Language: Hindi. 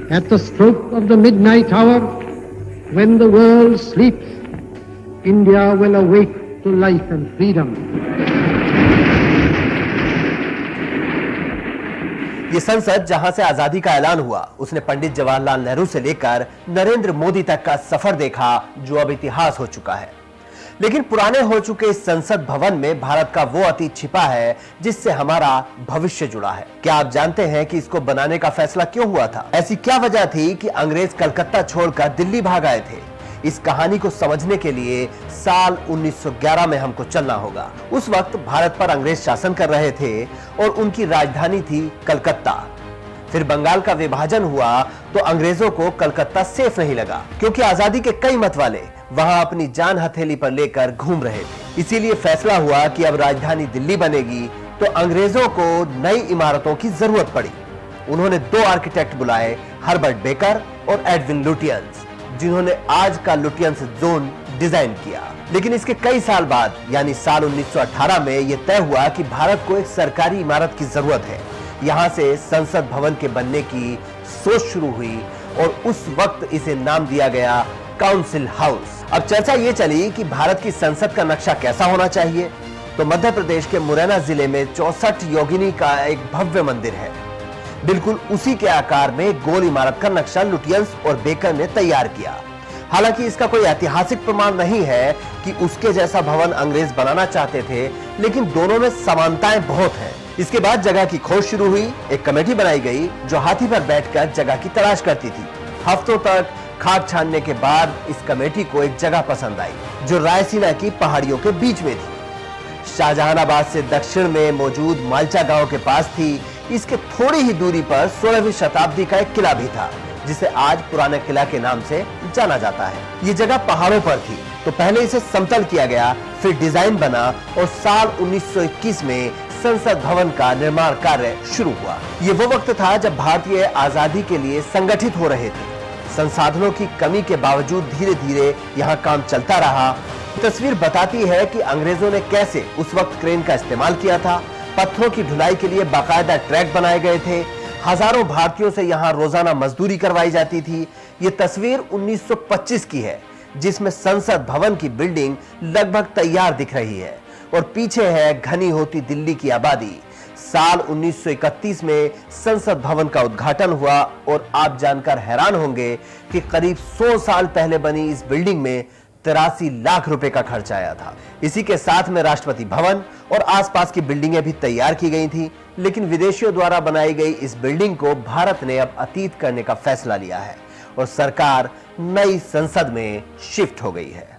At the stroke of the midnight hour, when the world sleeps, India will awake to life and freedom. ये संसद जहां से आजादी का ऐलान हुआ, उसने पंडित जवाहरलाल नेहरू से लेकर नरेंद्र मोदी तक का सफर देखा, जो अब इतिहास हो चुका है। लेकिन पुराने हो चुके इस संसद भवन में भारत का वो अतीत छिपा है जिससे हमारा भविष्य जुड़ा है। क्या आप जानते हैं कि इसको बनाने का फैसला क्यों हुआ था? ऐसी क्या वजह थी कि अंग्रेज कलकत्ता छोड़कर दिल्ली भाग आए थे? इस कहानी को समझने के लिए साल 1911 में हमको चलना होगा। उस वक्त भारत पर अंग्रेज शासन कर रहे थे और उनकी राजधानी थी कलकत्ता। फिर बंगाल का विभाजन हुआ तो अंग्रेजों को कलकत्ता सेफ नहीं लगा, क्योंकि आजादी के कई मतवाले वहां अपनी जान हथेली पर लेकर घूम रहे थे। इसीलिए फैसला हुआ कि अब राजधानी दिल्ली बनेगी तो अंग्रेजों को नई इमारतों की जरूरत पड़ी। उन्होंने दो आर्किटेक्ट बुलाए, हर्बर्ट बेकर और एडविन लुटियंस, जिन्होंने आज का लुटियंस जोन डिजाइन किया। लेकिन इसके कई साल बाद, यानी साल 1918 में यह तय हुआ कि भारत को एक सरकारी इमारत की जरूरत है। यहां से संसद भवन के बनने की सोच शुरू हुई और उस वक्त इसे नाम दिया गया काउंसिल हाउस। अब चर्चा ये चली कि भारत की संसद का नक्शा कैसा होना चाहिए, तो मध्य प्रदेश के मुरैना जिले में 64 योगिनी का एक भव्य मंदिर है। बिल्कुल उसी के आकार में गोल इमारत का नक्शा लुटियंस और बेकर ने तैयार किया। हालांकि इसका कोई ऐतिहासिक प्रमाण नहीं है कि उसके जैसा भवन अंग्रेज बनाना चाहते थे, लेकिन दोनों में समानताएं बहुत हैं। इसके बाद जगह की खोज शुरू हुई। एक कमेटी बनाई गई जो हाथी पर बैठकर जगह की तलाश करती थी। हफ्तों तक खाक छानने के बाद इस कमेटी को एक जगह पसंद आई जो रायसीना की पहाड़ियों के बीच में थी। शाहजहानाबाद से दक्षिण में मौजूद मालचा गांव के पास थी। इसके थोड़ी ही दूरी पर 16वीं शताब्दी का एक किला भी था, जिसे आज पुराने किला के नाम से जाना जाता है। ये जगह पहाड़ों पर थी, तो पहले इसे समतल किया गया, फिर डिजाइन बना और साल 1921 में संसद भवन का निर्माण कार्य शुरू हुआ। ये वो वक्त था जब भारतीय आजादी के लिए संगठित हो रहे थे। संसाधनों की कमी के बावजूद धीरे धीरे यहाँ काम चलता रहा। तस्वीर बताती है कि अंग्रेजों ने कैसे उस वक्त क्रेन का इस्तेमाल किया था। पत्थरों की ढुलाई के लिए बाकायदा ट्रैक बनाए गए थे। हजारों भारतीयों से यहाँ रोजाना मजदूरी करवाई जाती थी। ये तस्वीर 1925 की है, जिसमें संसद भवन की बिल्डिंग लगभग तैयार दिख रही है और पीछे है घनी होती दिल्ली की आबादी। साल 1931 में संसद भवन का उद्घाटन हुआ और आप जानकर हैरान होंगे कि करीब 100 साल पहले बनी इस बिल्डिंग में 83 लाख रुपए का खर्च आया था। इसी के साथ में राष्ट्रपति भवन और आसपास की बिल्डिंगें भी तैयार की गई थी। लेकिन विदेशियों द्वारा बनाई गई इस बिल्डिंग को भारत ने अब अतीत करने का फैसला लिया है और सरकार नई संसद में शिफ्ट हो गई है।